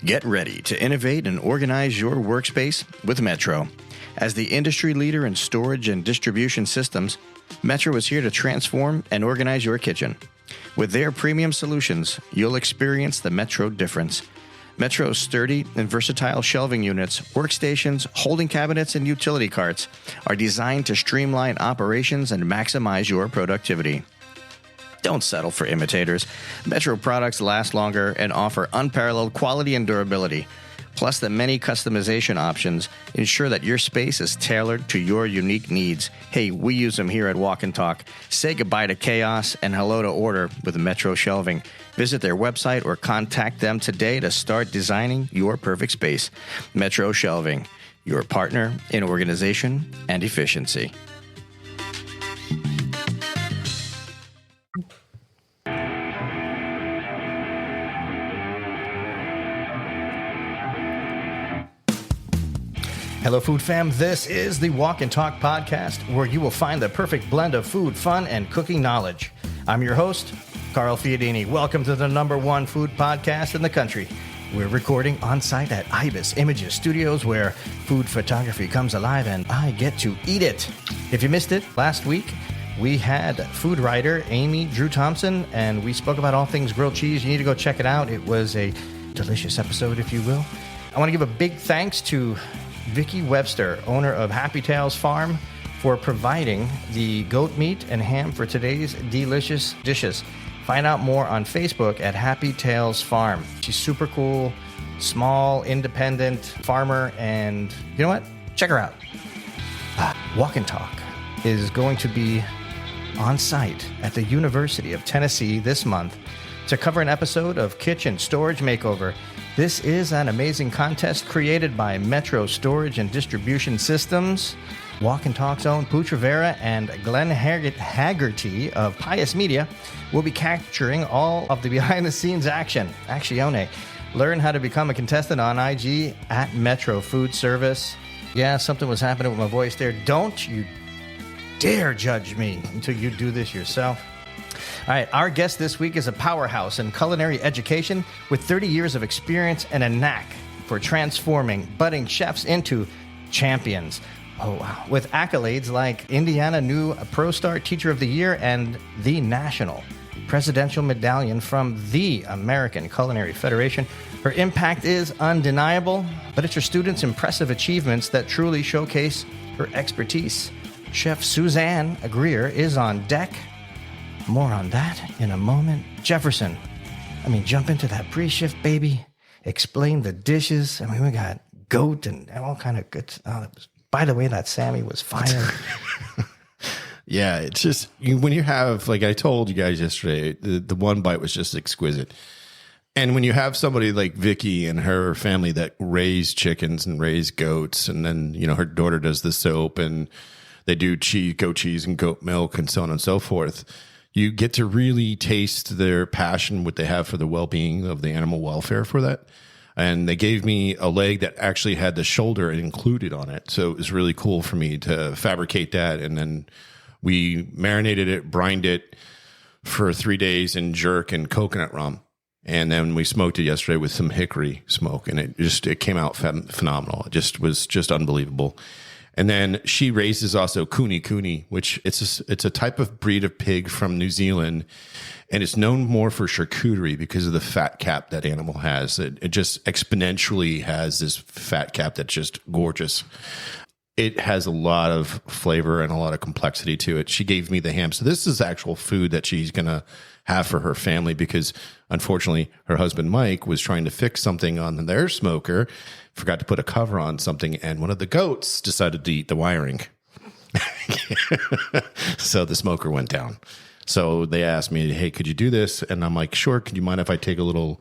Get ready to innovate and organize your workspace with Metro. As the industry leader in storage and distribution systems, Metro is here to transform and organize your kitchen. With their premium solutions, you'll experience the Metro difference. Metro's sturdy and versatile shelving units, workstations, holding cabinets, and utility carts are designed to streamline operations and maximize your productivity. Don't settle for imitators. Metro products last longer and offer unparalleled quality and durability. Plus, the many customization options ensure that your space is tailored to your unique needs. Hey, we use them here at Walk and Talk. Say goodbye to chaos and hello to order with Metro Shelving. Visit their website or contact them today to start designing your perfect space. Metro Shelving, your partner in organization and efficiency. Hello, Food Fam. This is the Walk and Talk podcast, where you will find the perfect blend of food, fun, and cooking knowledge. I'm your host, Carl Fiadini. Welcome to the #1 food podcast in the country. We're recording on site at Ibis Images Studios, where food photography comes alive and I get to eat it. If you missed it, last week we had food writer Amy Drew Thompson, and we spoke about all things grilled cheese. You need to go check it out. It was a delicious episode, if you will. I want to give a big thanks to Vicki Webster, owner of Happy Tales Farm, for providing the goat meat and ham for today's delicious dishes. Find out more on Facebook at Happy Tales Farm. She's super cool, small, independent farmer, and you know what? Check her out. Walk and Talk is going to be on site at the University of Tennessee this month to cover an episode of Kitchen Storage Makeover. This is an amazing contest created by Metro Storage and Distribution Systems. Walk and Talk's own Pooch Rivera and Glenn Haggerty of Pius Media will be capturing all of the behind-the-scenes action. Actione. Learn how to become a contestant on IG at Metro Food Service. Yeah, something was happening with my voice there. Don't you dare judge me until you do this yourself. All right, our guest this week is a powerhouse in culinary education with 30 years of experience and a knack for transforming budding chefs into champions. Oh, wow. With accolades like Indiana New ProStar Teacher of the Year and the National Presidential Medallion from the American Culinary Federation. Her impact is undeniable, but it's her students' impressive achievements that truly showcase her expertise. Chef Susanne Grier is on deck. More on that in a moment. Jefferson, jump into that pre-shift, baby. Explain the dishes. We got goat and all kind of good stuff. By the way, that Sammy was fire. Yeah, it's just, when you have, like I told you guys yesterday, the one bite was just exquisite. And when you have somebody like Vicky and her family that raise chickens and raise goats, and then, her daughter does the soap, and they do goat cheese and goat milk and so on and so forth, you get to really taste their passion, what they have for the well-being of the animal welfare for that. And they gave me a leg that actually had the shoulder included on it. So it was really cool for me to fabricate that. And then we marinated it, brined it for 3 days in jerk and coconut rum. And then we smoked it yesterday with some hickory smoke. And it came out phenomenal. It was just unbelievable. And then she raises also kuni, which it's a type of breed of pig from New Zealand, and it's known more for charcuterie because of the fat cap that animal has. It just exponentially has this fat cap that's just gorgeous. It has a lot of flavor and a lot of complexity to it. She gave me the ham. So this is actual food that she's going to have for her family because, unfortunately, her husband, Mike, was trying to fix something on their smoker, forgot to put a cover on something, and one of the goats decided to eat the wiring. So the smoker went down. So they asked me, hey, could you do this? And I'm like, sure. Could you mind if I take a little...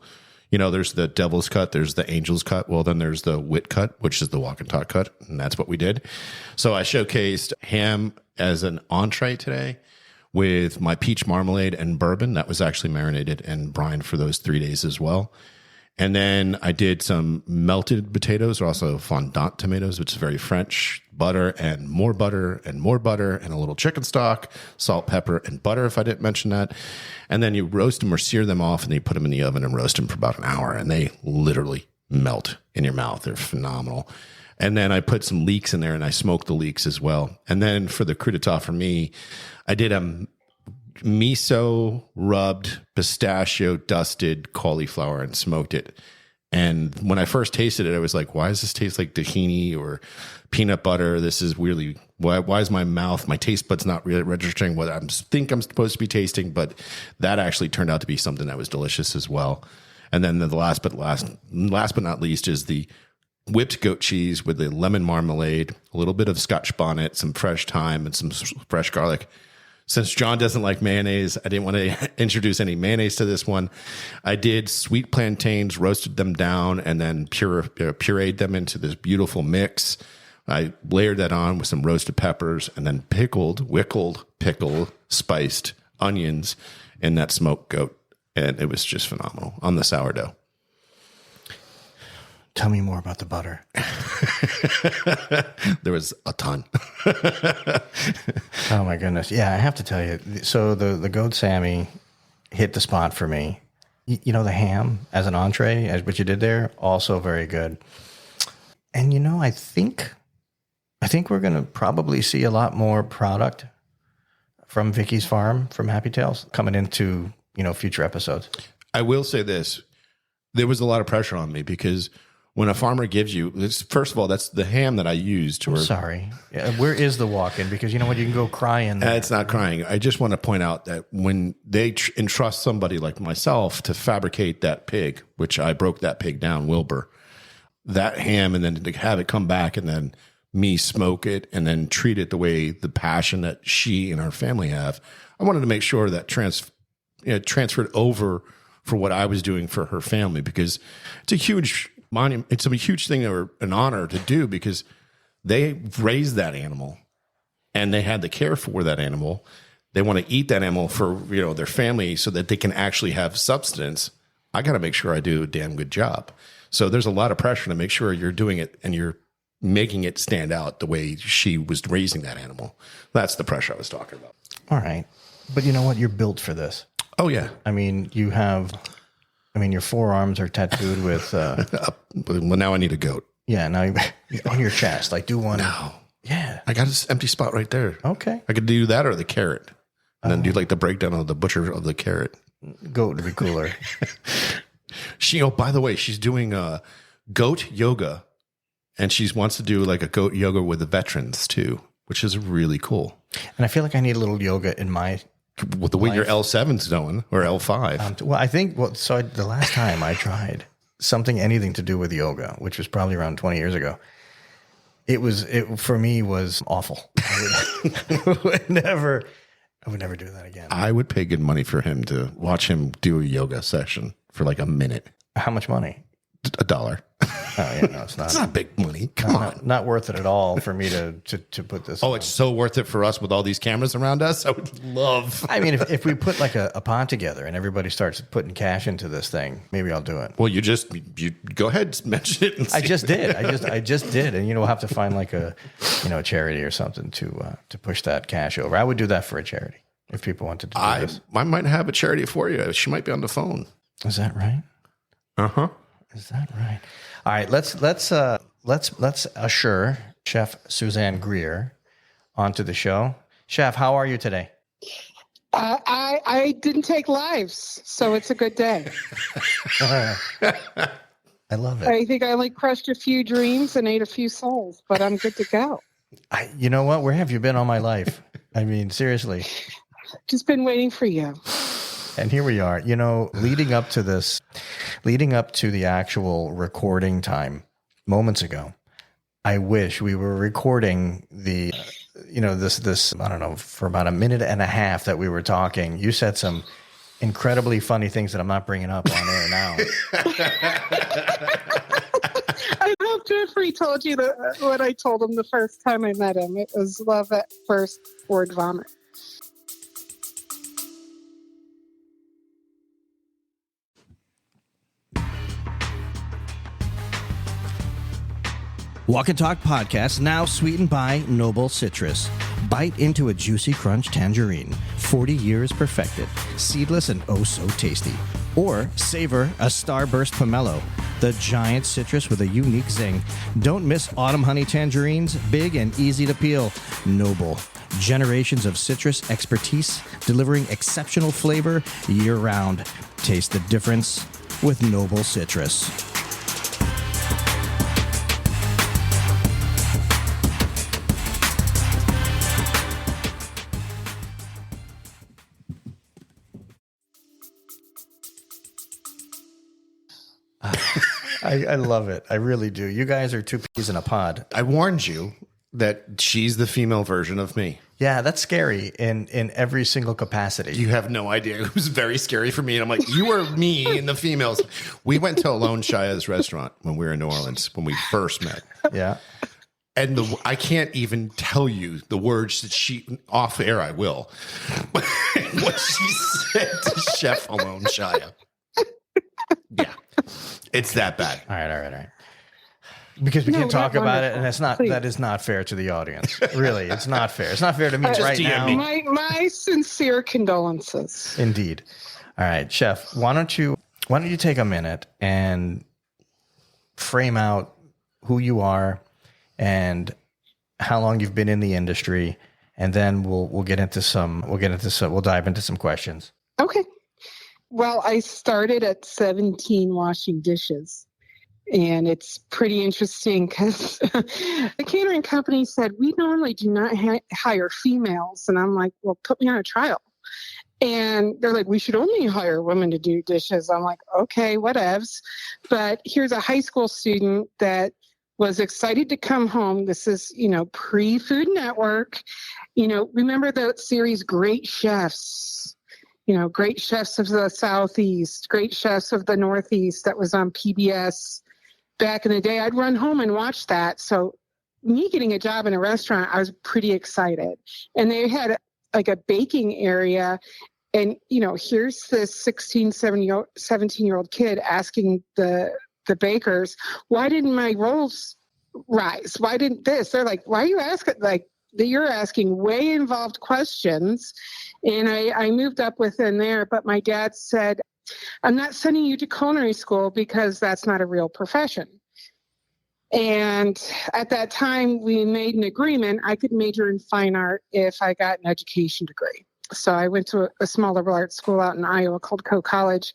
there's the devil's cut, there's the angel's cut. Well, then there's the wit cut, which is the walk and talk cut. And that's what we did. So I showcased ham as an entree today with my peach marmalade and bourbon. That was actually marinated and brined for those 3 days as well. And then I did some melted potatoes, or also fondant tomatoes, which is very French, butter and more butter and more butter and a little chicken stock, salt, pepper, and butter, if I didn't mention that. And then you roast them or sear them off, and then you put them in the oven and roast them for about an hour. And they literally melt in your mouth. They're phenomenal. And then I put some leeks in there and I smoked the leeks as well. And then for the crudité for me, I did a miso-rubbed, pistachio-dusted cauliflower and smoked it. And when I first tasted it, I was like, why does this taste like tahini or peanut butter? This is really, why is my taste buds not really registering what I think I'm supposed to be tasting? But that actually turned out to be something that was delicious as well. And then the last but not least is the whipped goat cheese with the lemon marmalade, a little bit of Scotch bonnet, some fresh thyme, and some fresh garlic. Since John doesn't like mayonnaise, I didn't want to introduce any mayonnaise to this one. I did sweet plantains, roasted them down, and then pureed them into this beautiful mix. I layered that on with some roasted peppers and then pickled, spiced onions in that smoked goat. And it was just phenomenal on the sourdough. Tell me more about the butter. There was a ton. Oh my goodness. Yeah, I have to tell you. So the goat Sammy hit the spot for me. You know, the ham as an entree, as what you did there, also very good. And you know, I think we're going to probably see a lot more product from Vicky's farm, from Happy Tales, coming into, future episodes. I will say this. There was a lot of pressure on me because when a farmer gives you, first of all, that's the ham that I used. Sorry. Where is the walk-in? Because you know what? You can go cry in there. It's not crying. I just want to point out that when they entrust somebody like myself to fabricate that pig, which I broke that pig down, Wilbur, that ham, and then to have it come back and then me smoke it and then treat it the way the passion that she and her family have, I wanted to make sure that transferred over for what I was doing for her family, because it's a huge monument. It's a huge thing or an honor to do because they raised that animal and they had the care for that animal. They want to eat that animal for, their family so that they can actually have substance. I got to make sure I do a damn good job. So there's a lot of pressure to make sure you're doing it and you're making it stand out the way she was raising that animal. That's the pressure I was talking about. All right. But you know what? You're built for this. Oh, yeah. I mean, your forearms are tattooed with... well, now I need a goat. Yeah, now on your chest. Like, do one. No. Yeah. I got this empty spot right there. Okay. I could do that or the carrot. And then do like the breakdown of the butcher of the carrot. Goat would be cooler. By the way, she's doing goat yoga. And she wants to do like a goat yoga with the veterans too, which is really cool. And I feel like I need a little yoga in my... With the way your L7's doing, or L5. The last time I tried anything to do with yoga, which was probably around 20 years ago, it for me was awful. I would never do that again. I would pay good money for him to watch him do a yoga session for like a minute. How much money? $1. Oh yeah, no, it's not. It's not big money. Come on. Not worth it at all for me to put this. Oh, on. It's so worth it for us with all these cameras around us. I would love. I mean, if we put like a pod together and everybody starts putting cash into this thing, maybe I'll do it. Well, you go ahead, mention it. And I just did. I just did, and we'll have to find like a charity or something to push that cash over. I would do that for a charity if people wanted to do this. I might have a charity for you. She might be on the phone. Is that right? Uh-huh. Is that right? All right, let's usher Chef Susanne Grier onto the show. Chef, how are you today? I didn't take lives, so it's a good day. I love it. I think I only crushed a few dreams and ate a few souls, but I'm good to go. You know what? Where have you been all my life? I mean, seriously. Just been waiting for you. And here we are, leading up to the actual recording time moments ago. I wish we were recording this, I don't know, for about a minute and a half that we were talking. You said some incredibly funny things that I'm not bringing up on air now. I hope Jeffrey told you what I told him the first time I met him. It was love at first word vomit. Walk and Talk podcast, now sweetened by Noble Citrus. Bite into a juicy crunch tangerine, 40 years perfected, seedless and oh so tasty. Or savor a starburst pomelo, the giant citrus with a unique zing. Don't miss autumn honey tangerines, big and easy to peel. Noble. Generations of citrus expertise, delivering exceptional flavor year-round. Taste the difference with Noble Citrus. I love it. I really do. You guys are two peas in a pod. I warned you that she's the female version of me. Yeah, that's scary in every single capacity. You have no idea. It was very scary for me. And I'm like, you are me and the females. We went to Alone Shaya's restaurant when we were in New Orleans, when we first met. Yeah. And I can't even tell you the words that she, off air I will, what she said to Chef Alone Shaya. Yeah. It's that bad. All right. Because we can't talk about it, and that is not fair to the audience. Really, it's not fair. It's not fair to me right now. My sincere condolences. Indeed. All right, Chef, why don't you take a minute and frame out who you are and how long you've been in the industry, and then we'll dive into some questions. Okay. Well, I started at 17 washing dishes. And it's pretty interesting because the catering company said, we normally do not hire females. And I'm like, well, put me on a trial. And they're like, we should only hire women to do dishes. I'm like, okay, whatevs. But here's a high school student that was excited to come home. This is, pre-Food Network. Remember the series Great Chefs? Great Chefs of the Southeast, Great Chefs of the Northeast that was on PBS. Back in the day, I'd run home and watch that. So me getting a job in a restaurant, I was pretty excited. And they had like a baking area. And, here's this 17-year-old kid asking the bakers, why didn't my rolls rise? Why didn't this? They're like, why are you asking? Like, you're asking way involved questions. And I moved up within there. But my dad said, I'm not sending you to culinary school because that's not a real profession. And at that time, we made an agreement. I could major in fine art if I got an education degree. So I went to a small liberal arts school out in Iowa called Coe College,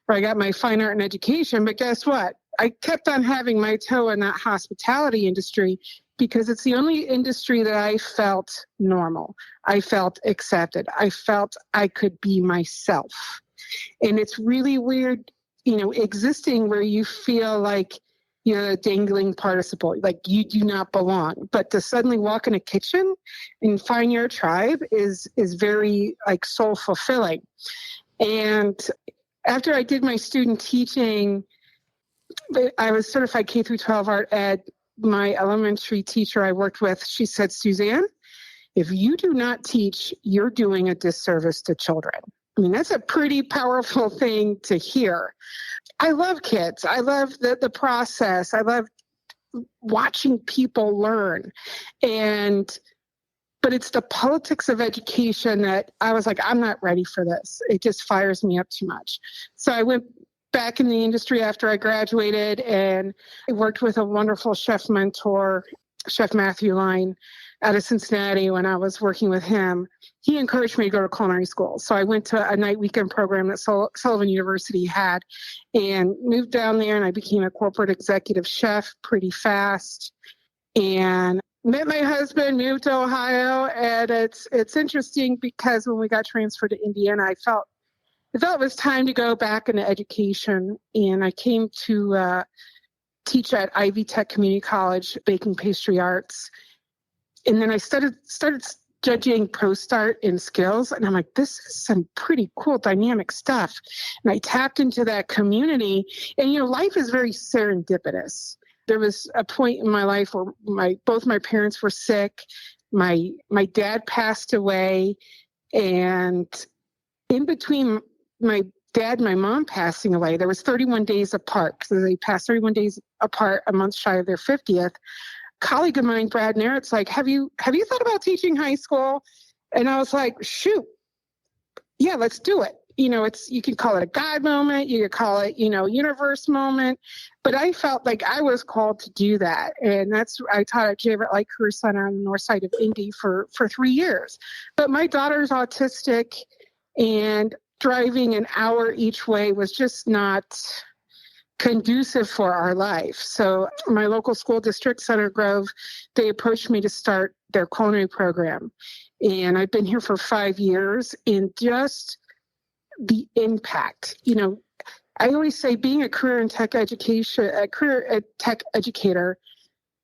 where I got my fine art and education. But guess what? I kept on having my toe in that hospitality industry because it's the only industry that I felt normal. I felt accepted. I felt I could be myself. And it's really weird, existing where you feel like you're a dangling participle, like you do not belong. But to suddenly walk in a kitchen and find your tribe is very like soul fulfilling. And after I did my student teaching, I was certified K through 12 art ed. My elementary teacher I worked with, she said, Susanne, if you do not teach, you're doing a disservice to children. I mean, that's a pretty powerful thing to hear. I love kids. I love the process. I love watching people learn. But it's the politics of education that I was like, I'm not ready for this. It just fires me up too much. So I went back in the industry after I graduated, and I worked with a wonderful chef mentor, Chef Matthew Line, out of Cincinnati. When I was working with him, he encouraged me to go to culinary school. So I went to a night weekend program that Sullivan University had and moved down there, and I became a corporate executive chef pretty fast and met my husband, moved to Ohio. And it's interesting because when we got transferred to Indiana, I felt it was time to go back into education. And I came to teach at Ivy Tech Community College, baking pastry arts. And then I started judging ProStart in skills. And I'm like, this is some pretty cool dynamic stuff. And I tapped into that community. And, life is very serendipitous. There was a point in my life where both my parents were sick. My dad passed away. And in between my dad and my mom passing away, there was 31 days apart. So they passed 31 days apart, a month shy of their 50th. Colleague of mine, Brad Narrett's like, have you thought about teaching high school? And I was like, shoot, yeah, let's do it. you can call it a God moment, you could call it, universe moment, but I felt like I was called to do that. And I taught at J. Everett Light Career Center on the north side of Indy for 3 years. But my daughter's autistic, and driving an hour each way was just not conducive for our life. So my local school district, Center Grove, they approached me to start their culinary program. And I've been here for 5 years, and just the impact, I always say being a career tech educator,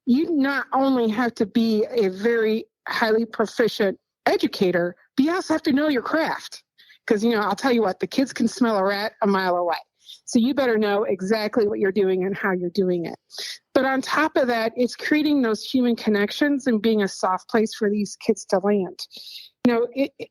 you not only have to be a very highly proficient educator, but you also have to know your craft. Because, I'll tell you what, the kids can smell a rat a mile away. So you better know exactly what you're doing and how you're doing it. But on top of that, it's creating those human connections and being a soft place for these kids to land.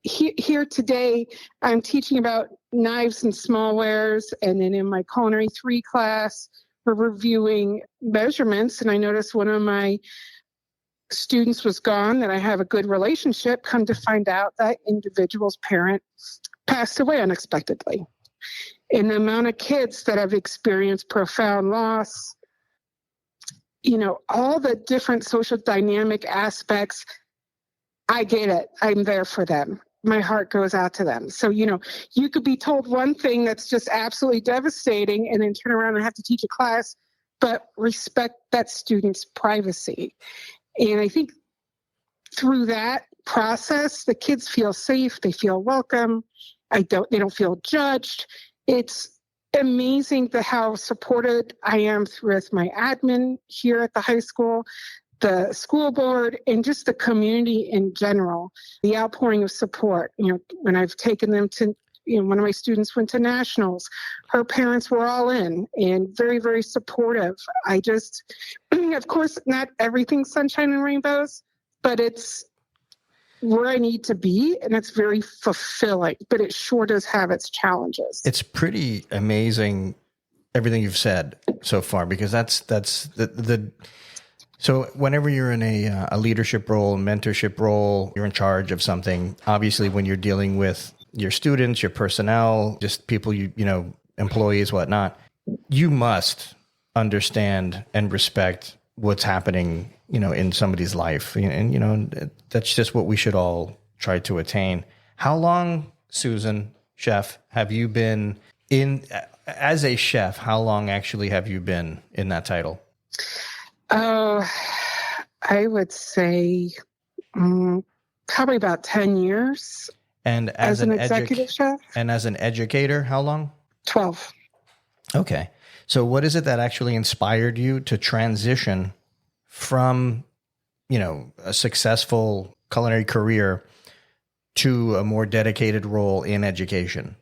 Here today, I'm teaching about knives and smallwares. And then in my Culinary 3 class, we're reviewing measurements. And I noticed one of my students was gone, that I have a good relationship. Come to find out that individual's parent passed away unexpectedly. And the amount of kids that have experienced profound loss, all the different social dynamic aspects, I get it. I'm there for them. My heart goes out to them. So, you could be told one thing that's just absolutely devastating and then turn around and have to teach a class, but respect that student's privacy. And I think through that process, the kids feel safe. They feel welcome. They don't feel judged. It's amazing how supported I am with my admin here at the high school, the school board, and just the community in general. The outpouring of support. When I've taken them to, one of my students went to nationals, her parents were all in and very, very supportive. Of course, not everything's sunshine and rainbows, but it's where I need to be, and it's very fulfilling, but it sure does have its challenges. It's pretty amazing, everything you've said so far, because that's the so whenever you're in a leadership role, mentorship role, you're in charge of something. Obviously, when you're dealing with your students, your personnel, just people, employees, whatnot, you must understand and respect what's happening, in somebody's life. And that's just what we should all try to attain. How long, Susan, chef, have you been as a chef, how long actually have you been in that title? Oh, I would say probably about 10 years. And as an executive chef? And as an educator, how long? 12. Okay. So what is it that actually inspired you to transition from, a successful culinary career to a more dedicated role in education?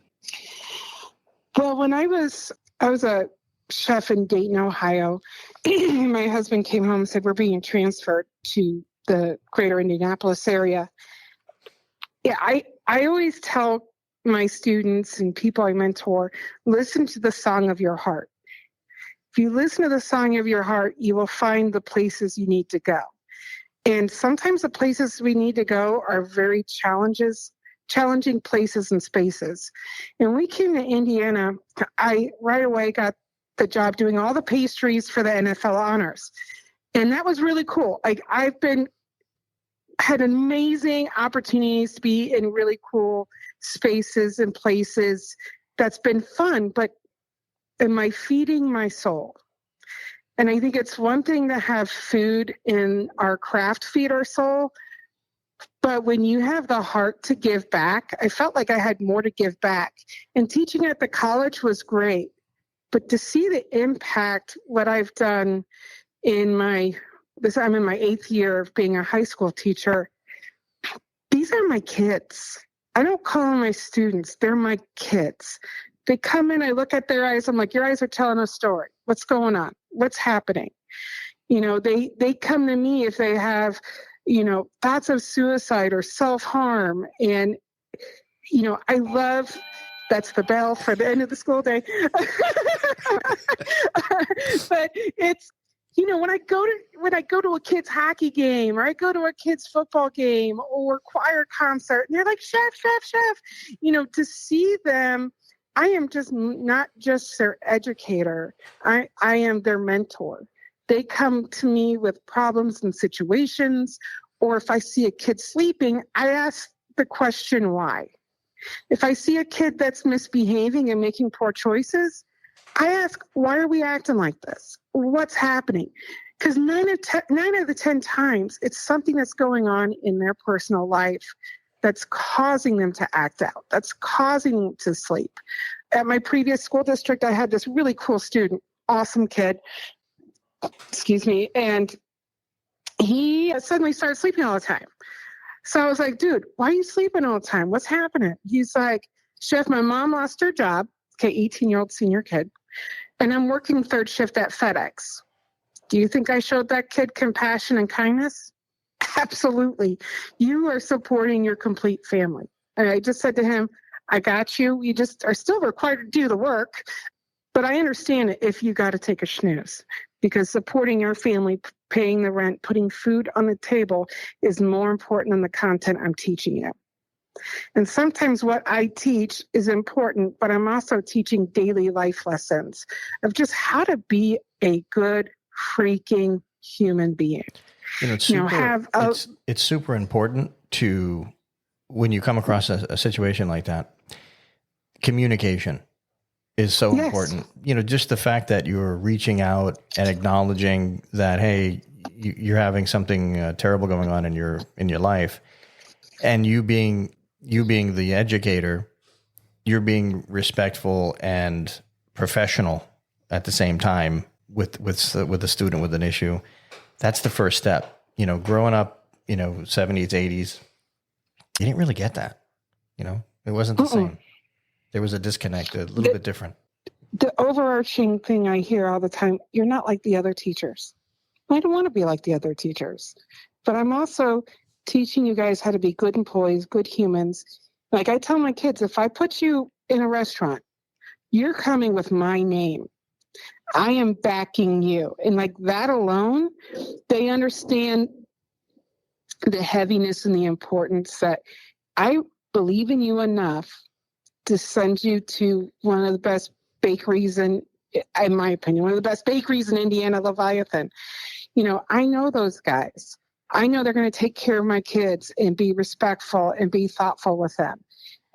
Well, when I was a chef in Dayton, Ohio, my husband came home and said, we're being transferred to the greater Indianapolis area. Yeah, I always tell my students and people I mentor, listen to the song of your heart. If you listen to the song of your heart, you will find the places you need to go. And sometimes the places we need to go are very challenging places and spaces. And we came to Indiana, I right away got the job doing all the pastries for the NFL honors. And that was really cool. I've had amazing opportunities to be in really cool spaces and places. That's been fun, but am I feeding my soul? And I think it's one thing to have food in our craft feed our soul, but when you have the heart to give back, I felt like I had more to give back. And teaching at the college was great, but to see the impact, what I've done I'm in my 8th year of being a high school teacher. These are my kids. I don't call them my students. They're my kids. They come in, I look at their eyes. I'm like, your eyes are telling a story. What's going on? What's happening? They come to me if they have, thoughts of suicide or self-harm. And, I love, that's the bell for the end of the school day. But it's, when I go to a kid's hockey game or I go to a kid's football game or choir concert and they're like, chef, chef, chef, to see them, I am just not just their educator. I am their mentor. They come to me with problems and situations, or if I see a kid sleeping, I ask the question, why? If I see a kid that's misbehaving and making poor choices, I ask, why are we acting like this? What's happening? Because 9 out of the 10 times, it's something that's going on in their personal life that's causing them to act out, that's causing them to sleep. At my previous school district, I had this really cool student, awesome kid, and he suddenly started sleeping all the time. So I was like, dude, why are you sleeping all the time? What's happening? He's like, chef, my mom lost her job. Okay, 18-year-old senior kid. And I'm working third shift at FedEx. Do you think I showed that kid compassion and kindness? Absolutely. You are supporting your complete family. And I just said to him, I got you. You just are still required to do the work. But I understand it if you got to take a snooze, because supporting your family, paying the rent, putting food on the table is more important than the content I'm teaching you. And sometimes what I teach is important, but I'm also teaching daily life lessons of just how to be a good freaking human being. It's super important to, when you come across a situation like that, communication is so important. Just the fact that you're reaching out and acknowledging that, hey, you're having something terrible going on in your life, and you being the educator, you're being respectful and professional at the same time with a student with an issue. That's the first step. Growing up, 70s, 80s, you didn't really get that. It wasn't the same. There was a disconnect, a little bit different. The overarching thing I hear all the time, you're not like the other teachers. I don't want to be like the other teachers, but I'm also teaching you guys how to be good employees, good humans. Like I tell my kids, if I put you in a restaurant, you're coming with my name. I am backing you. And like that alone, they understand the heaviness and the importance that I believe in you enough to send you to one of the best bakeries in my opinion, one of the best bakeries in Indiana, Leviathan. I know those guys. I know they're going to take care of my kids and be respectful and be thoughtful with them.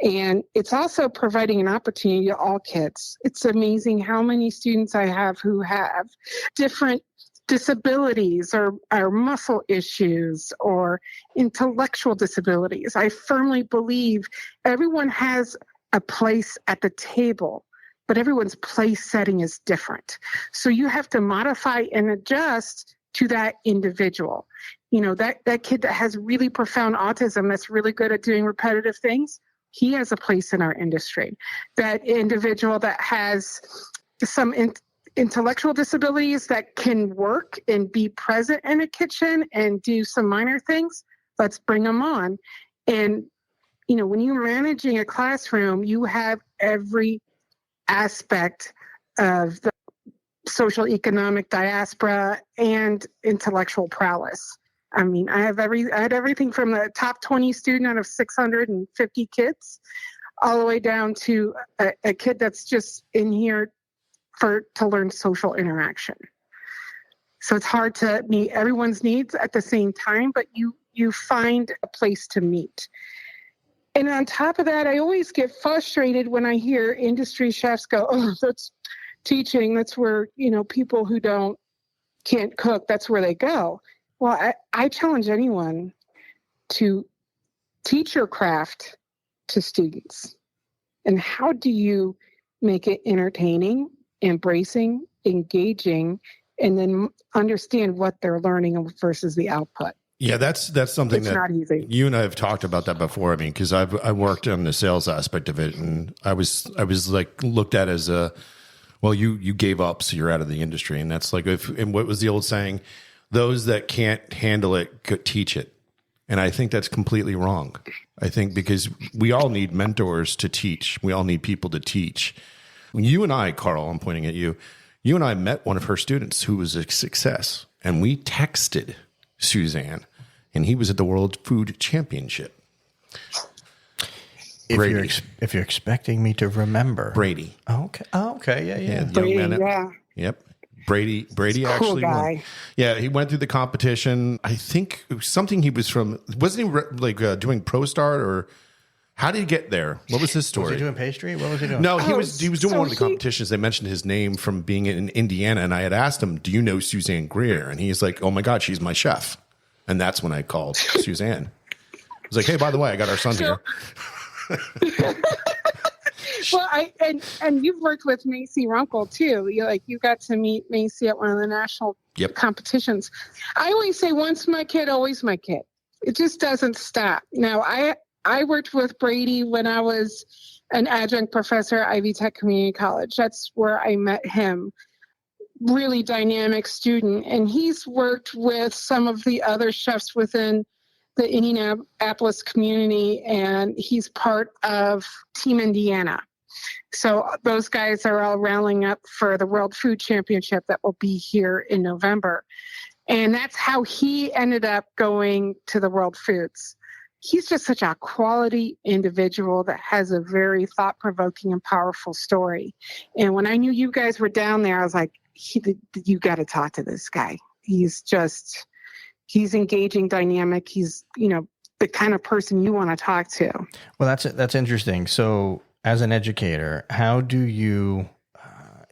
And it's also providing an opportunity to all kids. It's amazing how many students I have who have different disabilities or muscle issues or intellectual disabilities. I firmly believe everyone has a place at the table, but everyone's place setting is different. So you have to modify and adjust to that individual. That kid that has really profound autism that's really good at doing repetitive things, he has a place in our industry. That individual that has some intellectual disabilities that can work and be present in a kitchen and do some minor things, let's bring them on. And, when you're managing a classroom, you have every aspect of the social economic diaspora and intellectual prowess. I mean, I had everything from the top 20 student out of 650 kids all the way down to a kid that's just in here to learn social interaction. So it's hard to meet everyone's needs at the same time, but you find a place to meet. And on top of that, I always get frustrated when I hear industry chefs go, oh, that's teaching. That's where, people who can't cook, that's where they go. Well, I challenge anyone to teach your craft to students. And how do you make it entertaining, embracing, engaging, and then understand what they're learning versus the output? Yeah, that's something it's that not easy. You and I have talked about that before. I mean, because I worked on the sales aspect of it, and I was like looked at as you gave up, so you're out of the industry, and that's like and what was the old saying? Those that can't handle it could teach it, and I think that's completely wrong. I think because we all need mentors to teach, we all need people to teach. When you and I, Carl, I'm pointing at you. You and I met one of her students who was a success. and we texted Suzanne, and he was at the World Food Championship. If you're expecting me to remember. Brady. Oh, okay. Oh, okay. Yeah. Brady, yeah. Yep. Brady Cool actually guy. won. Yeah, he went through the competition. I think it was something he was from. Wasn't he doing Pro Start, or how did he get there? What was his story? Was he doing pastry? What was he doing? No, he was doing so one of the competitions. They mentioned his name from being in Indiana, and I had asked him, "Do you know Susanne Grier?" And he's like, "Oh my God, she's my chef." And that's when I called Suzanne. I was like, "Hey, by the way, I got our son here." Well, and you've worked with Macy Runkle too. You got to meet Macy at one of the national competitions. I always say, once my kid, always my kid. It just doesn't stop. Now, I worked with Brady when I was an adjunct professor at Ivy Tech Community College. That's where I met him. Really dynamic student, and he's worked with some of the other chefs within the Indianapolis community, and he's part of Team Indiana. So those guys are all rallying up for the World Food Championship that will be here in November. And that's how he ended up going to the World Foods. He's just such a quality individual that has a very thought-provoking and powerful story. And when I knew you guys were down there, I was like, you got to talk to this guy. He's engaging, dynamic. He's, the kind of person you want to talk to. Well, that's interesting. So as an educator, how do you,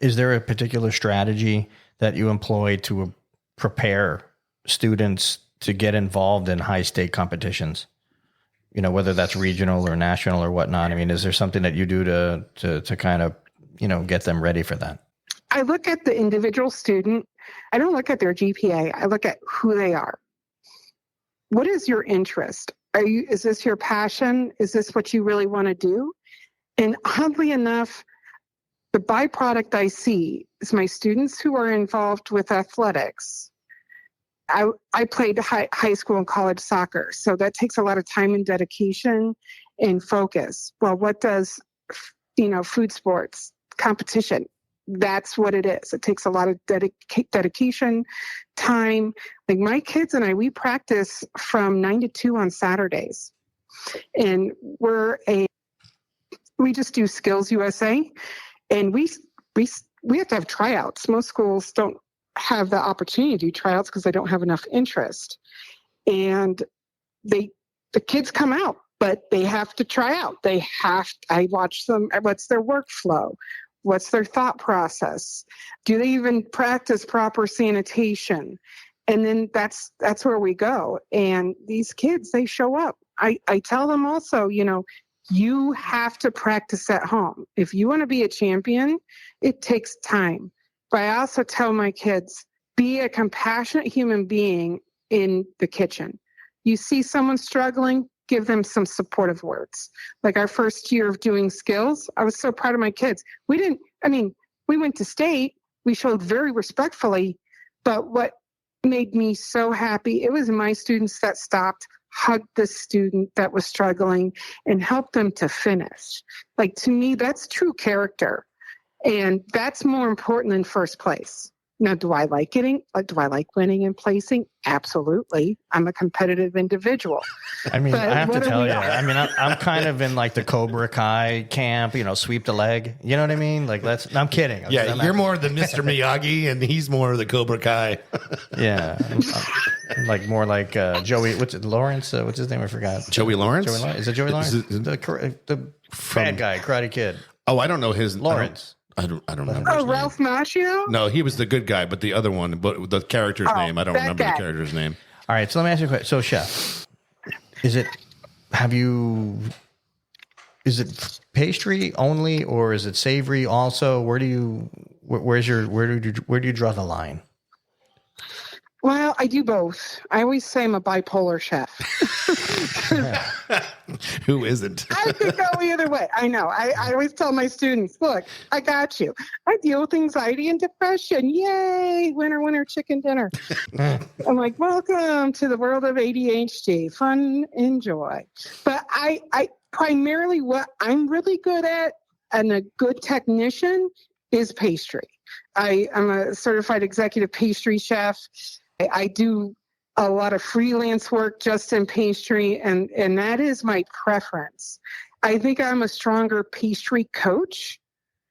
is there a particular strategy that you employ to prepare students to get involved in high stake competitions? Whether that's regional or national or whatnot. I mean, is there something that you do to kind of, get them ready for that? I look at the individual student. I don't look at their GPA. I look at who they are. What is your interest? Is this your passion? Is this what you really want to do? And oddly enough, the byproduct I see is my students who are involved with athletics. I played high school and college soccer, so that takes a lot of time and dedication and focus. Well, what does, food sports competition? That's what it is. It takes a lot of dedication, time. Like my kids and I, we practice from 9 to 2 on Saturdays. And we just do Skills USA. And we have to have tryouts. Most schools don't have the opportunity to do tryouts because they don't have enough interest. And the kids come out, but they have to try out. I watch them. What's their workflow? What's their thought process? Do they even practice proper sanitation? And then that's where we go. And these kids, they show up. I tell them also, you have to practice at home. If you want to be a champion, it takes time. But I also tell my kids, be a compassionate human being in the kitchen. You see someone struggling, give them some supportive words. Like our first year of doing Skills, I was so proud of my kids. We went to state, we showed very respectfully, but what made me so happy, it was my students that stopped, hugged the student that was struggling, and helped them to finish. Like, to me, that's true character. And that's more important than first place. Now, do I like winning and placing? Absolutely. I'm a competitive individual. I mean, I have to tell you, I'm kind of in like the Cobra Kai camp, sweep the leg. You know what I mean? Like, I'm kidding. You're more the Mr. Miyagi and he's more the Cobra Kai. Yeah. I'm like more like Joey, Lawrence? What's his name? I forgot. Joey Lawrence? Is it Joey Lawrence? The bad guy, Karate Kid. Oh, I don't know his Lawrence. I don't remember. Oh, Ralph Macchio? No, he was the good guy, but the other one, but the character's name, I don't remember the character's name. All right, so let me ask you a question. So, chef, is it pastry only, or is it savory also? Where do you draw the line? Well, I do both. I always say I'm a bipolar chef. Who isn't? I could go either way. I know. I always tell my students, look, I got you. I deal with anxiety and depression. Yay. Winner, winner, chicken dinner. I'm like, welcome to the world of ADHD. Fun, enjoy. But I primarily what I'm really good at and a good technician is pastry. I'm a certified executive pastry chef. I do a lot of freelance work just in pastry, and that is my preference. I think I'm a stronger pastry coach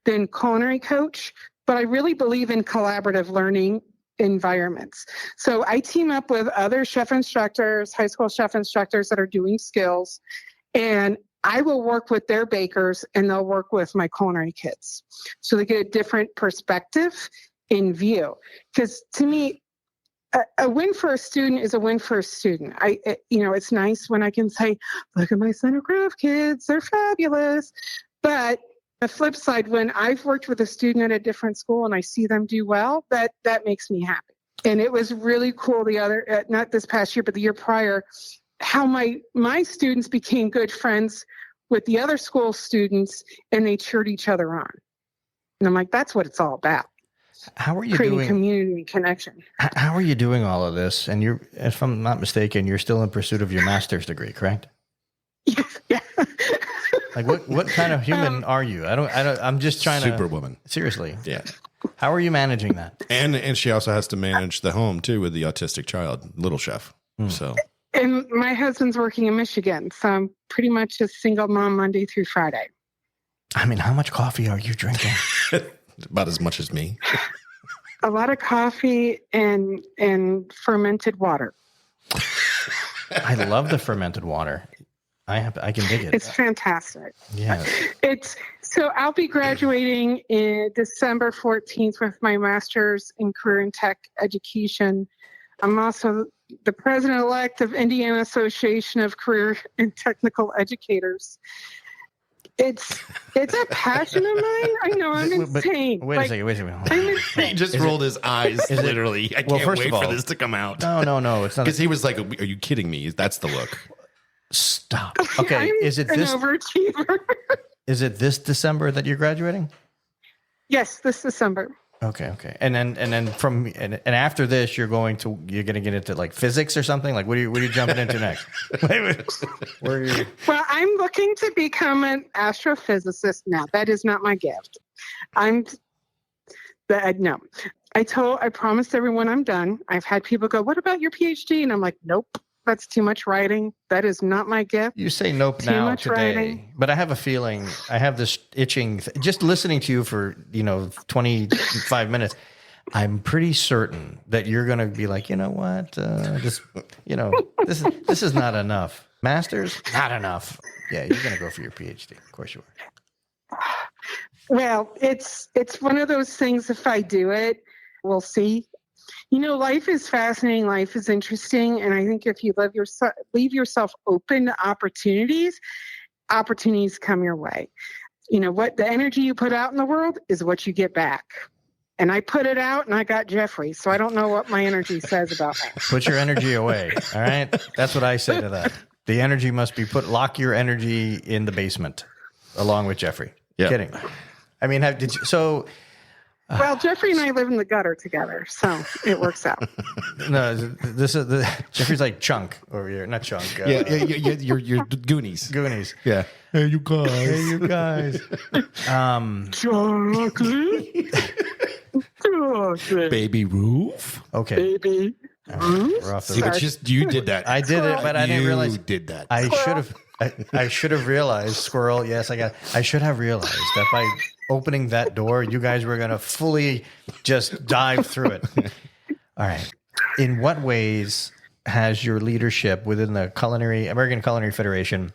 than culinary coach, but I really believe in collaborative learning environments. So I team up with other chef instructors, high school chef instructors that are doing skills, and I will work with their bakers and they'll work with my culinary kids. So they get a different perspective in view. Because to me, a win for a student is a win for a student. It's nice when I can say, look at my center craft kids, they're fabulous. But the flip side, when I've worked with a student at a different school and I see them do well, that makes me happy. And it was really cool not this past year, but the year prior, how my students became good friends with the other school students and they cheered each other on. And I'm like, that's what it's all about. How are you creating doing community and connection? How are you doing all of this? And you're, if I'm not mistaken, you're still in pursuit of your master's degree, correct? Yeah. Like what kind of human are you? I'm just trying Superwoman. Seriously. Yeah. How are you managing that? And she also has to manage the home too with the autistic child, little chef. So. And my husband's working in Michigan, so I'm pretty much a single mom Monday through Friday. I mean, how much coffee are you drinking? About as much as me. A lot of coffee and fermented water. I love the fermented water. I can dig it. It's fantastic. Yeah. So I'll be graduating in December 14th with my master's in career and tech education. I'm also the president-elect of Indiana Association of Career and Technical Educators. It's a passion of mine. I know I'm insane. Wait a second. I'm insane. He just rolled his eyes, literally. I can't wait for this to come out. No. It's not. Because he was like, are you kidding me? That's the look. Stop. Okay, is it an this? overachiever. Is it this December that you're graduating? Yes, this December. Okay. And then after this, you're gonna get into like physics or something. Like what are you jumping into next? Where are you? Well, I'm looking to become an astrophysicist now. That is not my gift. No. I promised everyone I'm done. I've had people go, "What about your PhD?" And I'm like, "Nope. That's too much writing. That is not my gift." You say nope too now much today, writing. But I have a feeling, I have this itching, just listening to you for, 25 minutes, I'm pretty certain that you're going to be like, you know what, this is not enough. Masters, not enough. Yeah, you're going to go for your PhD. Of course you are. Well, it's one of those things. If I do it, we'll see. Life is fascinating. Life is interesting. And I think if you leave yourself open to opportunities come your way. What the energy you put out in the world is what you get back. And I put it out and I got Jeffrey. So I don't know what my energy says about that. Put your energy away. All right. That's what I say to that. The energy must be lock your energy in the basement along with Jeffrey. Yeah. Kidding. I mean, well, Jeffrey and I live in the gutter together, so it works out. No, this is Jeffrey's like Chunk over here, not Chunk. You're Goonies. Goonies. Yeah. Hey, you guys. Chocolate. Baby Roof. Okay. Baby. We're off the See, but you did that. I did it, but I didn't realize you did that. I should have realized, squirrel. Yes, I should have realized that by opening that door, you guys were going to fully just dive through it. All right. In what ways has your leadership within the American Culinary Federation,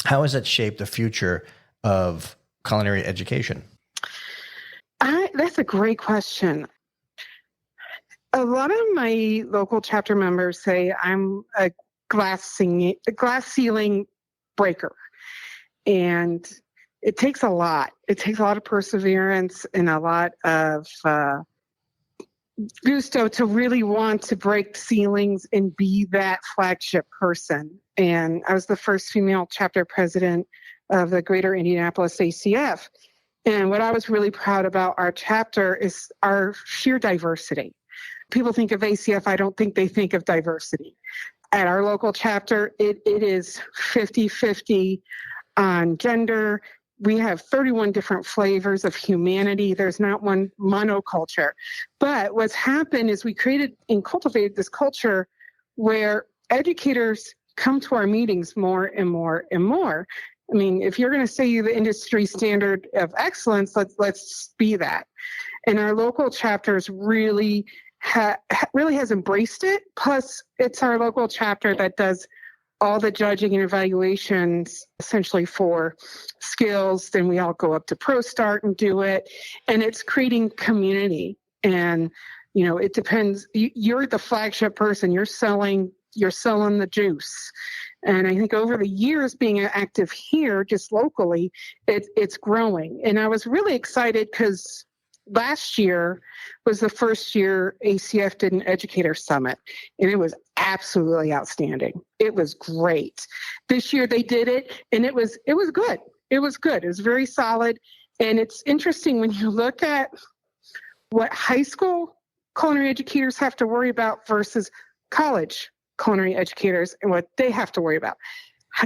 how has it shaped the future of culinary education? That's a great question. A lot of my local chapter members say I'm a glass ceiling breaker. And it takes a lot. It takes a lot of perseverance and a lot of gusto to really want to break ceilings and be that flagship person. And I was the first female chapter president of the Greater Indianapolis ACF. And what I was really proud about our chapter is our sheer diversity. People think of ACF, I don't think they think of diversity. At our local chapter, it is 50-50 on gender we have 31 different flavors of humanity. There's not one monoculture. But what's happened is we created and cultivated this culture where educators come to our meetings more and more and more. I mean, if you're going to say the industry standard of excellence, let's be that. And our local chapters really has embraced it. Plus, it's our local chapter that does all the judging and evaluations essentially for skills. Then we all go up to Pro Start and do it. And it's creating community. And, it depends. You're the flagship person. You're selling the juice. And I think over the years being active here, just locally, it's growing. And I was really excited because last year was the first year ACF did an educator summit, and it was absolutely outstanding. It was great. This year they did it, and it was good. It was good. It was very solid. And it's interesting when you look at what high school culinary educators have to worry about versus college culinary educators and what they have to worry about.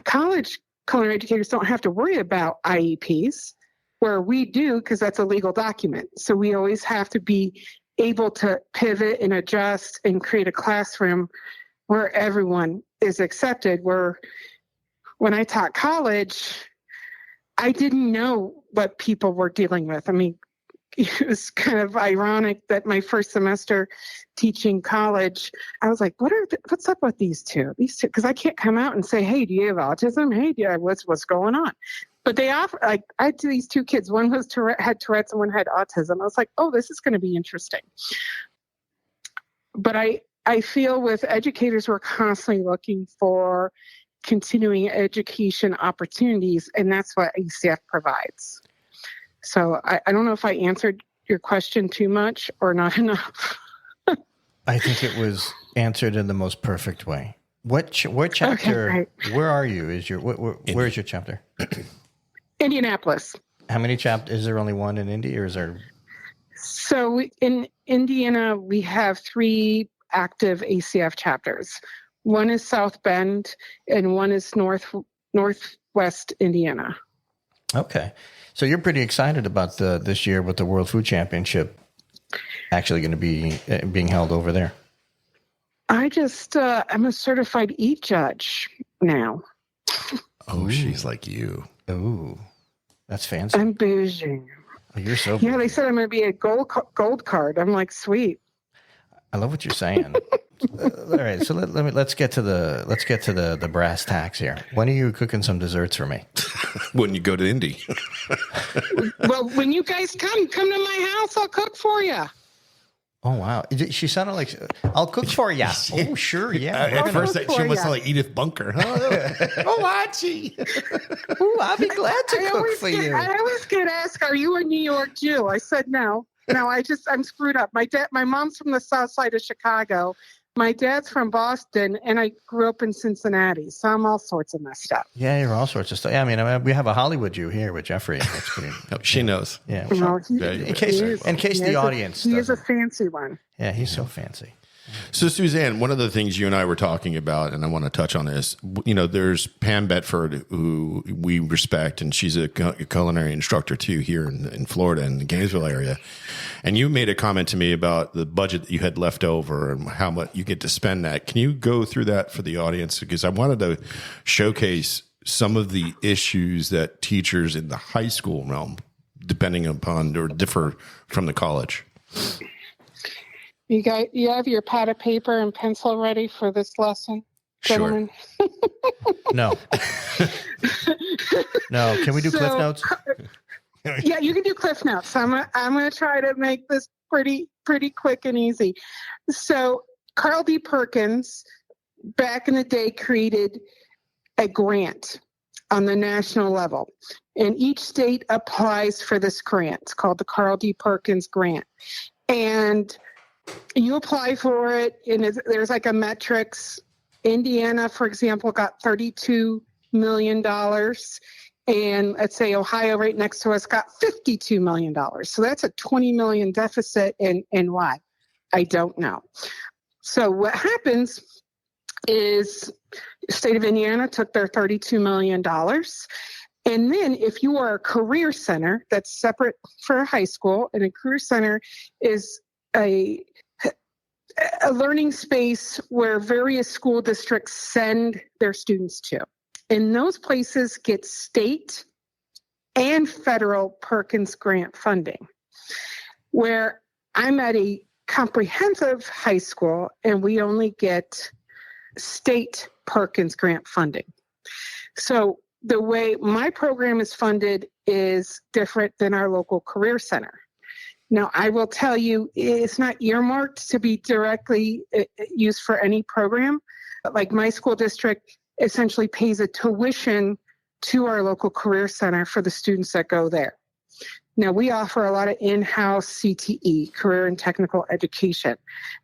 College culinary educators don't have to worry about IEPs, where we do, because that's a legal document. So we always have to be able to pivot and adjust and create a classroom where everyone is accepted. Where when I taught college, I didn't know what people were dealing with. I mean, it was kind of ironic that my first semester teaching college, I was like, what's up with these two? Because I can't come out and say, hey, do you have autism? Hey, what's going on? But they offer, I had these two kids. One had Tourette's and one had autism. I was like, oh, this is going to be interesting. But I feel with educators, we're constantly looking for continuing education opportunities, and that's what ACF provides. So I don't know if I answered your question too much or not enough. I think it was answered in the most perfect way. What chapter? Okay, right. Where are you? Where's your chapter? Indianapolis. How many chapters? Is there only one in Indy, or is there? So in Indiana, we have 3 active ACF chapters. One is South Bend, and one is Northwest Indiana. Okay. So you're pretty excited about this year with the World Food Championship actually going to be being held over there. I'm a certified eat judge now. Oh, Ooh. She's like you. Oh, that's fancy. I'm bougie. Oh, you're so bougie. Yeah, they said I'm going to be a gold card. I'm like, sweet. I love what you're saying. All right, so let's get to the brass tacks here. When are you cooking some desserts for me? When you go to Indy. Well, when you guys come to my house, I'll cook for you. Oh wow, she sounded like I'll cook for you. Oh sure, yeah. At first, she must sound like Edith Bunker. Oh, Archie. Oh, I'll be glad to cook for you. I always get asked, "Are you a New York Jew?" I said no. No, I'm screwed up. My mom's from the south side of Chicago. My dad's from Boston, and I grew up in Cincinnati, so I'm all sorts of messed up. Yeah, you're all sorts of stuff. Yeah, I mean, we have a Hollywood Jew here with Jeffrey. That's pretty. She knows. Yeah. Well, in case the audience, he is a fancy one. Yeah, he's so fancy. So, Suzanne, one of the things you and I were talking about, and I want to touch on this, there's Pam Bedford, who we respect, and she's a culinary instructor, too, here in Florida, in the Gainesville area. And you made a comment to me about the budget that you had left over and how much you get to spend that. Can you go through that for the audience? Because I wanted to showcase some of the issues that teachers in the high school realm, depending upon or differ from the college. You have your pad of paper and pencil ready for this lesson, gentlemen? Sure. No. No. Can we do Cliff Notes? Yeah, you can do Cliff Notes. I'm gonna try to make this pretty quick and easy. So Carl D. Perkins, back in the day, created a grant on the national level, and each state applies for this grant. It's called the Carl D. Perkins Grant, and you apply for it, and there's like a metrics. Indiana, for example, got $32 million. And let's say Ohio, right next to us, got $52 million. So that's a $20 million deficit. And why? I don't know. So what happens is the state of Indiana took their $32 million And then if you are a career center, that's separate for a high school, and a career center is a learning space where various school districts send their students to. And those places get state and federal Perkins grant funding, where I'm at a comprehensive high school and we only get state Perkins grant funding. So the way my program is funded is different than our local career center. Now, I will tell you, it's not earmarked to be directly used for any program. Like my school district essentially pays a tuition to our local career center for the students that go there. Now, we offer a lot of in-house CTE, career and technical education.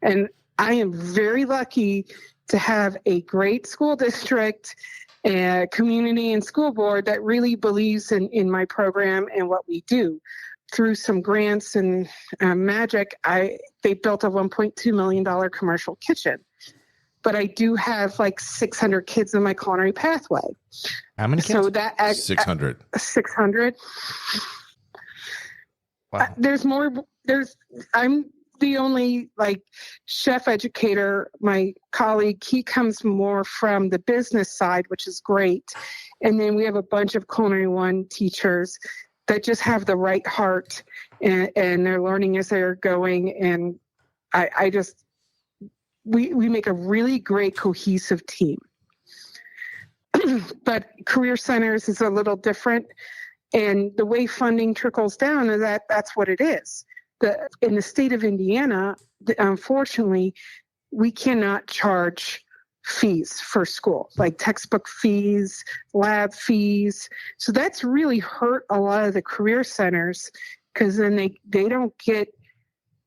And I am very lucky to have a great school district, community, and school board that really believes in my program and what we do. Through some grants and magic, they built a $1.2 million commercial kitchen. But I do have like 600 kids in my culinary pathway. How many kids? So that 600. 600. Wow. There's more. I'm the only like chef educator. My colleague, he comes more from the business side, which is great. And then we have a bunch of Culinary One teachers that just have the right heart and they're learning as they're going. And we make a really great cohesive team. But career centers is a little different. And the way funding trickles down is that's what it is. In the state of Indiana, unfortunately, we cannot charge fees for school, like textbook fees, lab fees. So that's really hurt a lot of the career centers, because then they don't get,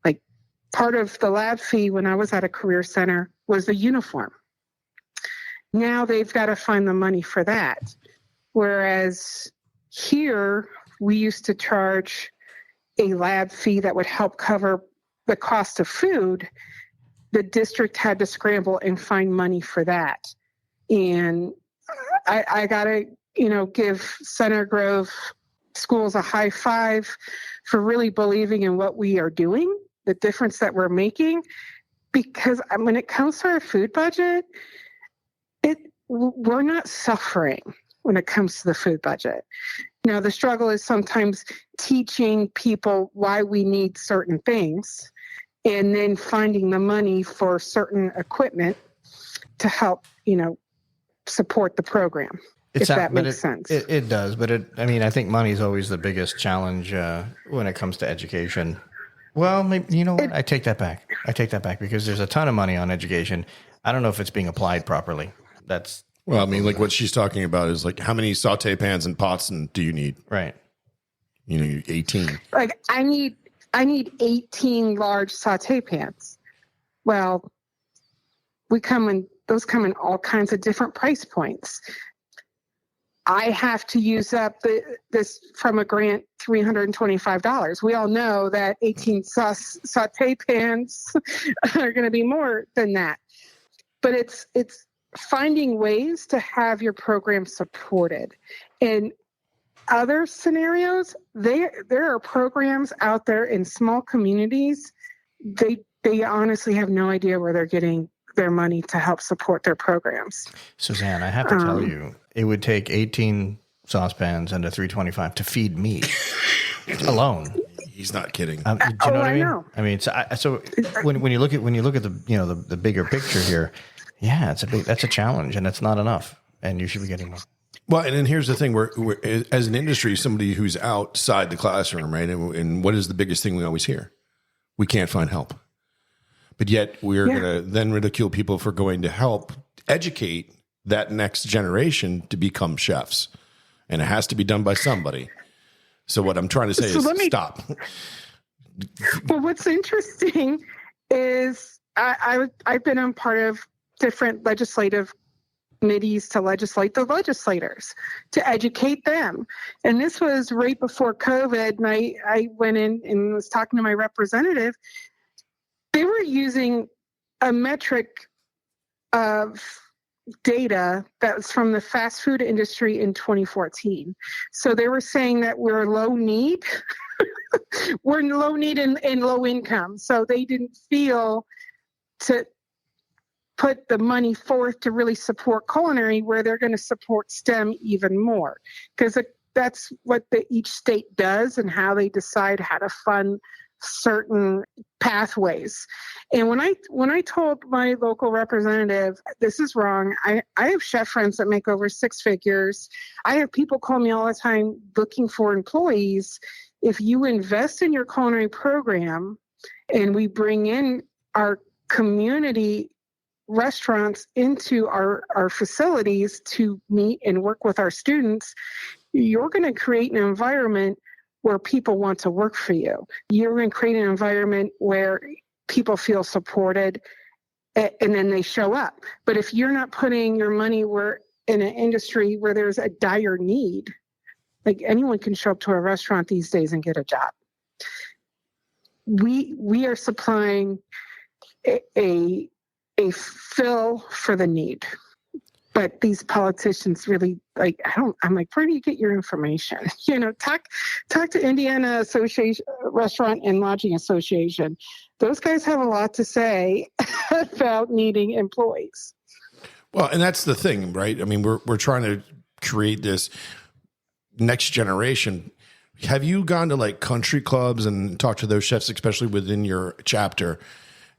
like, part of the lab fee when I was at a career center was the uniform. Now they've got to find the money for that. Whereas here, we used to charge a lab fee that would help cover the cost of food. The district had to scramble and find money for that. And I got to, give Center Grove schools a high five for really believing in what we are doing, the difference that we're making. Because when it comes to our food budget, we're not suffering when it comes to the food budget. Now, the struggle is sometimes teaching people why we need certain things and then finding the money for certain equipment to help, support the program, if that makes sense. It does, but I think money is always the biggest challenge when it comes to education. Well, maybe, what? I take that back. Because there's a ton of money on education. I don't know if it's being applied properly. Well, like what she's talking about is like, how many saute pans and pots do you need? Right. 18. Like I need 18 large saute pans. Well, those come in all kinds of different price points. I have to use up this from a grant, $325. We all know that 18 saute pans are going to be more than that. But it's finding ways to have your program supported. In other scenarios, there are programs out there in small communities. They honestly have no idea where they're getting their money to help support their programs. Suzanne, I have to tell you, it would take 18 saucepans and a $325 to feed me alone. He's not kidding. Do you know what I mean? Know. I mean, so when you look at the the bigger picture here, yeah, that's a challenge, and it's not enough, and you should be getting more. Well, and then here's the thing: we're as an industry, somebody who's outside the classroom, right? And what is the biggest thing we always hear? We can't find help, but yet we're going to then ridicule people for going to help educate that next generation to become chefs, and it has to be done by somebody. So what I'm trying to say is stop. Well, what's interesting is I've been on part of different legislative committees to legislate the legislators, to educate them. And this was right before COVID, and I went in and was talking to my representative. They were using a metric of data that was from the fast food industry in 2014. So they were saying that we're low need. We're low need and low income. So they didn't feel to put the money forth to really support culinary, where they're going to support STEM even more. Because that's what each state does and how they decide how to fund certain pathways. And when I told my local representative, this is wrong, I have chef friends that make over six figures. I have people call me all the time looking for employees. If you invest in your culinary program and we bring in our community restaurants into our facilities to meet and work with our students, you're going to create an environment where people want to work for you. You're going to create an environment where people feel supported and then they show up. But if you're not putting your money in an industry where there's a dire need, like anyone can show up to a restaurant these days and get a job. We are supplying a fill for the need. But these politicians really, I'm like, where do you get your information? Talk to Indiana Restaurant and Lodging Association. Those guys have a lot to say about needing employees. Well, and that's the thing, right? I mean, we're trying to create this next generation. Have you gone to like country clubs and talked to those chefs, especially within your chapter?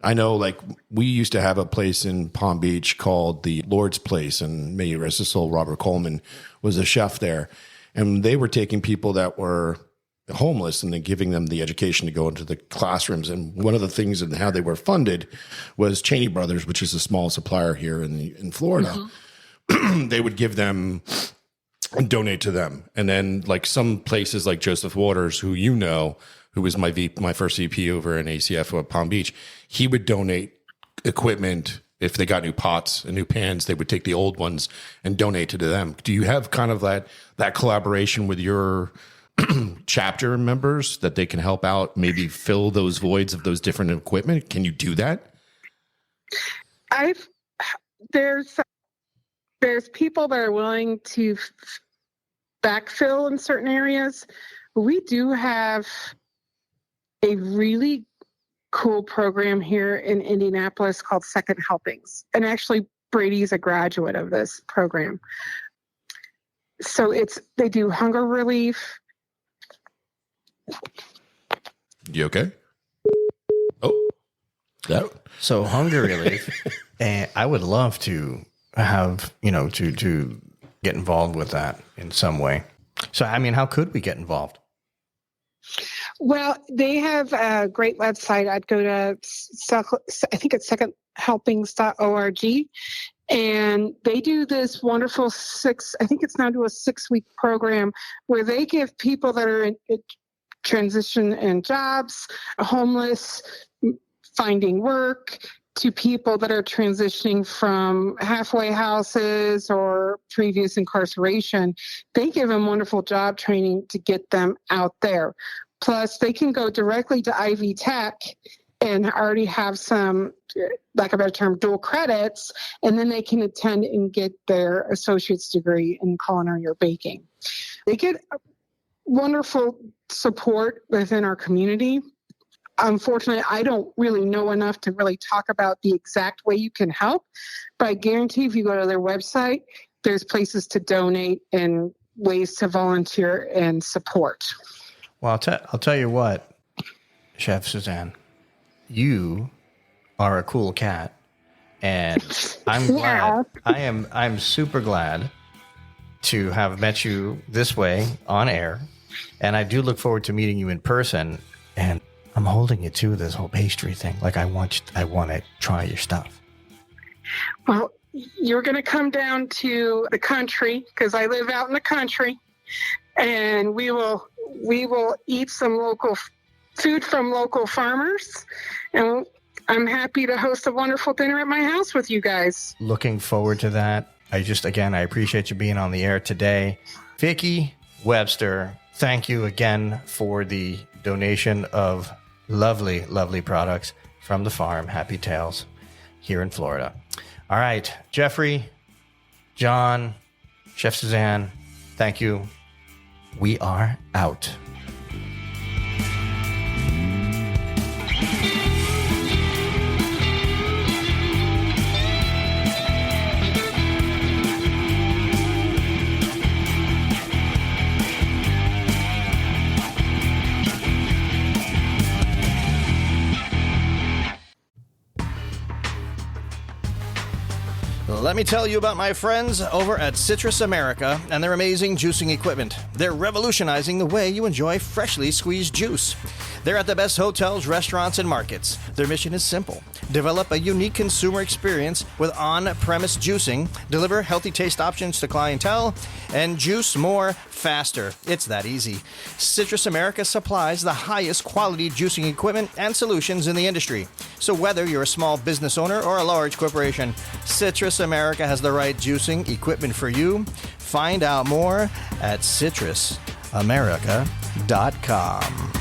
I know, like, we used to have a place in Palm Beach called the Lord's Place, and may he rest his soul, Robert Coleman was a chef there. And they were taking people that were homeless and then giving them the education to go into the classrooms. And one of the things and how they were funded was Cheney Brothers, which is a small supplier here in Florida. Mm-hmm. They would give them and donate to them. And then, like, some places like Joseph Waters, who who was my first VP over in ACF of Palm Beach, he would donate equipment. If they got new pots and new pans, they would take the old ones and donate to them. Do you have kind of that collaboration with your chapter members that they can help out, maybe fill those voids of those different equipment? Can you do that? There's people that are willing to backfill in certain areas. We do have a really cool program here in Indianapolis called Second Helpings. And actually, Brady's a graduate of this program. So they do hunger relief. You okay? Oh, that. So hunger relief. And I would love to have, to get involved with that in some way. So, I mean, how could we get involved? Well, they have a great website. I'd go to, I think it's secondhelpings.org. And they do this wonderful I think it's now to a 6-week program where they give people that are in transition in jobs, homeless, finding work, to people that are transitioning from halfway houses or previous incarceration. They give them wonderful job training to get them out there. Plus, they can go directly to Ivy Tech and already have some, like a better term, dual credits, and then they can attend and get their associate's degree in culinary or baking. They get wonderful support within our community. Unfortunately, I don't really know enough to really talk about the exact way you can help, but I guarantee if you go to their website, there's places to donate and ways to volunteer and support. Well, I'll tell you what, Chef Susanne, you are a cool cat, and I'm glad. I'm super glad to have met you this way on air, and I do look forward to meeting you in person. And I'm holding you to this whole pastry thing. Like, I want to try your stuff. Well, you're going to come down to the country because I live out in the country, and we will eat some local food from local farmers, and I'm happy to host a wonderful dinner at my house with you guys. Looking forward to that. I appreciate you being on the air today. Vicki Webster, thank you again for the donation of lovely, lovely products from the farm, Happy Tales, here in Florida. All right, Jeffrey, John, Chef Suzanne, thank you. We are out. Let me tell you about my friends over at Citrus America and their amazing juicing equipment. They're revolutionizing the way you enjoy freshly squeezed juice. They're at the best hotels, restaurants, and markets. Their mission is simple: develop a unique consumer experience with on-premise juicing, deliver healthy taste options to clientele, and juice more faster. It's that easy. Citrus America supplies the highest quality juicing equipment and solutions in the industry. So whether you're a small business owner or a large corporation, Citrus America has the right juicing equipment for you. Find out more at citrusamerica.com.